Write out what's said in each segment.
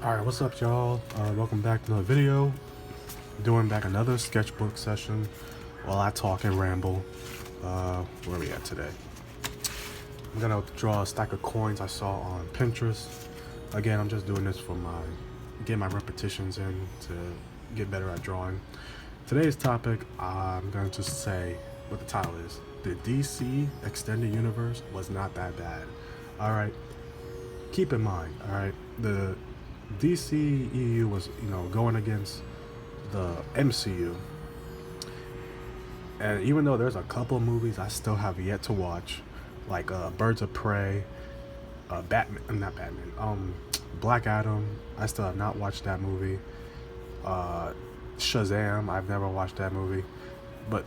Alright, what's up, y'all? Welcome back to another video. Doing back another sketchbook session while I talk and ramble. Where are we at today? I'm gonna draw a stack of coins I saw on Pinterest. Again, I'm just doing this for get my repetitions in to get better at drawing. Today's topic, I'm going to say what the title is. The DC Extended Universe was not that bad. Alright, keep in mind, alright, the DCEU was, going against the MCU. And even though there's a couple movies I still have yet to watch, like Birds of Prey, Black Adam, I still have not watched that movie. Shazam, I've never watched that movie. But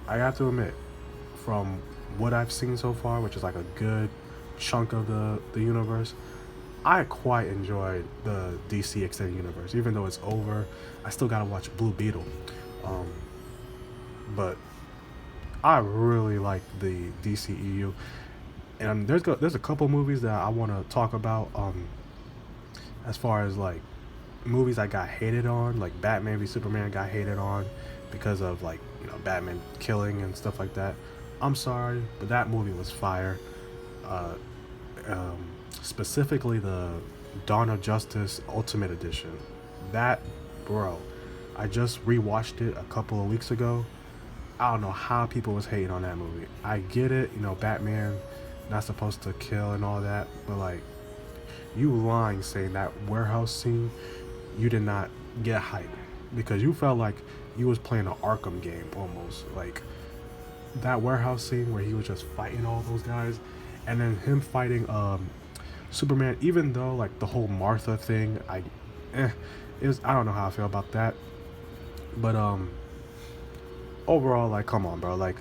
I have to admit, from what I've seen so far, which is like a good chunk of the universe, I quite enjoyed the DC Extended Universe. Even though it's over, I still gotta watch Blue Beetle. But I really like the DCEU, and there's a couple movies that I want to talk about. As far as like movies I got hated on, like Batman v Superman got hated on because of Batman killing and stuff like that. I'm sorry, but that movie was fire. Uh, Specifically the Dawn of Justice Ultimate Edition. That, bro, I just rewatched it a couple of weeks ago. I don't know how people was hating on that movie. I get it, Batman not supposed to kill and all that, but like, you lying saying that warehouse scene, you did not get hype because you felt like you was playing an Arkham game almost. Like that warehouse scene where he was just fighting all those guys, and then him fighting Superman. Even though like the whole Martha thing, I don't know how I feel about that, but overall, like, come on, bro, like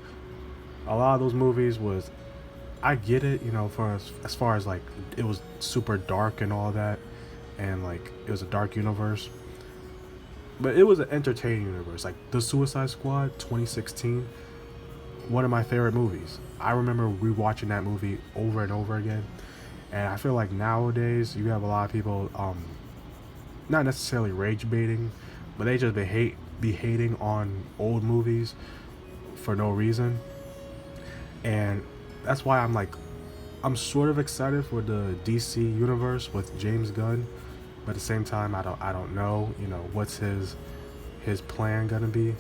a lot of those movies was, I get it, for as far as like it was super dark and all that, and like it was a dark universe, but it was an entertaining universe. Like the Suicide Squad 2016, one of my favorite movies. I remember rewatching that movie over and over again, and I feel like nowadays you have a lot of people not necessarily rage baiting, but they just be hating on old movies for no reason. And that's why I'm sort of excited for the DC universe with James Gunn, but at the same time I don't know, what's his plan gonna be.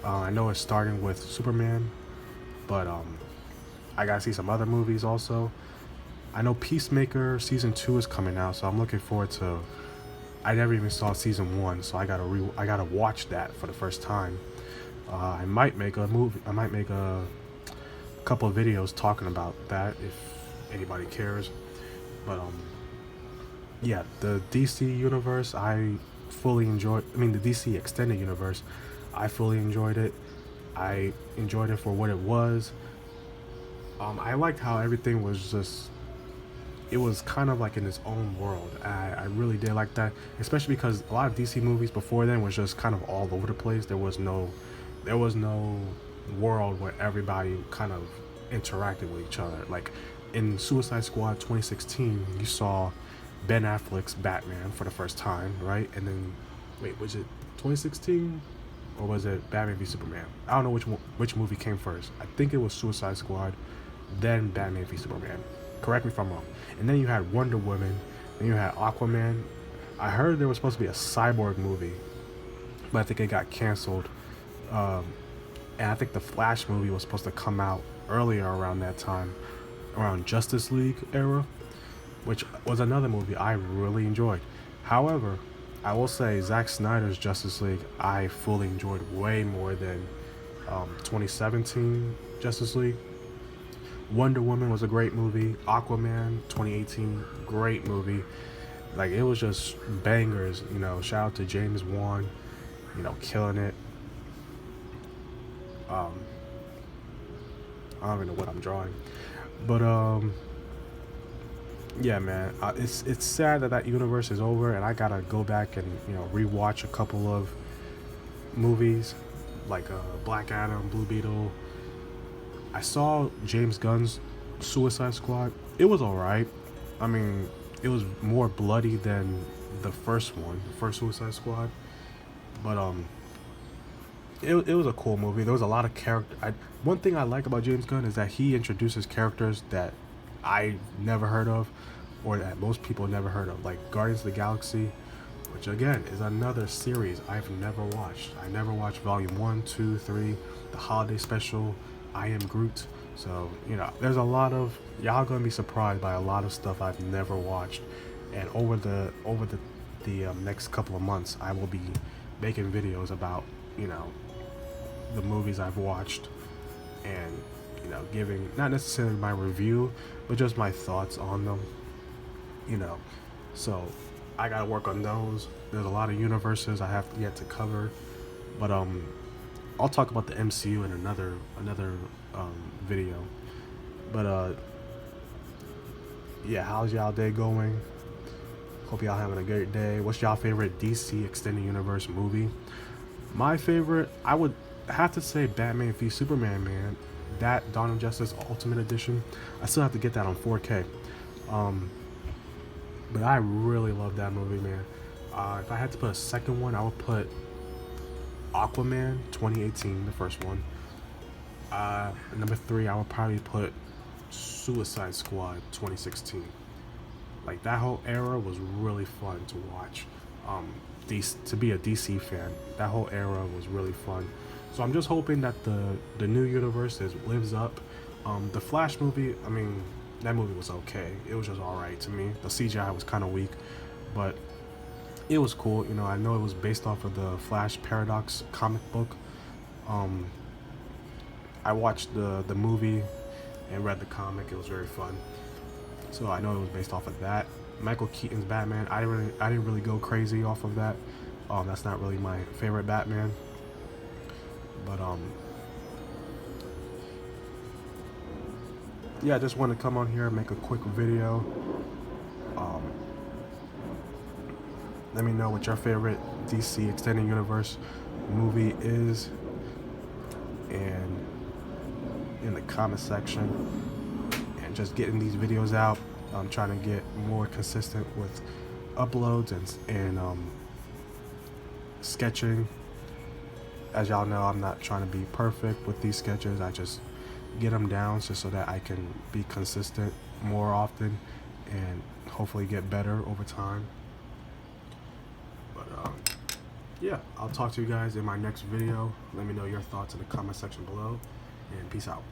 I know it's starting with Superman, but I gotta see some other movies also. I know Peacemaker season 2 is coming out, so I'm looking forward to. I never even saw season 1, so I gotta watch that for the first time. I might make a couple of videos talking about that if anybody cares. But yeah, the DC universe I fully enjoyed. I mean, the DC Extended Universe, I fully enjoyed it. I enjoyed it for what it was. I liked how everything was just. It was kind of like in its own world. I really did like that, especially because a lot of DC movies before then was just kind of all over the place. There was no world where everybody kind of interacted with each other. Like in Suicide Squad 2016, you saw Ben Affleck's Batman for the first time, right? And then, wait, was it 2016 or was it Batman v Superman? I don't know which movie came first. I think it was Suicide Squad, then Batman v Superman. Correct me if I'm wrong. And then you had Wonder Woman, then you had Aquaman. I heard there was supposed to be a Cyborg movie, but I think it got canceled. And I think the Flash movie was supposed to come out earlier around that time, around Justice League era, which was another movie I really enjoyed. However, I will say Zack Snyder's Justice League I fully enjoyed way more than 2017 Justice League. Wonder Woman was a great movie. Aquaman 2018, great movie. Like, it was just bangers, shout out to James Wan, killing it. I don't even know what I'm drawing, but yeah, man, it's sad that universe is over, and I gotta go back and rewatch a couple of movies like Black Adam, Blue Beetle. I saw James Gunn's Suicide Squad. It was alright. I mean, it was more bloody than the first one, the first Suicide Squad. But it was a cool movie. There was a lot of character. One thing I like about James Gunn is that he introduces characters that I never heard of, or that most people never heard of, like Guardians of the Galaxy, which again is another series I've never watched. I never watched Volume 1, 2, 3, the holiday special, I Am Groot. So, you know, there's a lot of, y'all gonna be surprised by a lot of stuff I've never watched. And over the next couple of months, I will be making videos about, you know, the movies I've watched, and, you know, giving not necessarily my review, but just my thoughts on them, you know. So I gotta work on those. There's a lot of universes I have yet to cover, but I'll talk about the MCU in another video. But yeah, how's y'all day going? Hope y'all having a great day. What's y'all favorite DC Extended Universe movie? My favorite, I would have to say Batman v Superman, man. That Dawn of Justice Ultimate Edition. I still have to get that on 4K. But I really love that movie, man. If I had to put a second one, I would put Aquaman 2018, the first one. Number 3, I would probably put Suicide Squad 2016. Like, that whole era was really fun to watch. To be a DC fan, that whole era was really fun. So I'm just hoping that the new universe lives up. The Flash movie, I mean, that movie was okay. It was just alright to me. The CGI was kind of weak, but it was cool. You know, I know it was based off of the Flash Paradox comic book. I watched the movie and read the comic. It was very fun. So I know it was based off of that. Michael Keaton's Batman, I didn't really go crazy off of that. That's not really my favorite Batman. But yeah, I just want to come on here and make a quick video. Let me know what your favorite DC Extended Universe movie is, and in the comment section, and just getting these videos out. I'm trying to get more consistent with uploads and sketching. As y'all know, I'm not trying to be perfect with these sketches. I just get them down just so that I can be consistent more often and hopefully get better over time. But yeah, I'll talk to you guys in my next video. Let me know your thoughts in the comment section below, and peace out.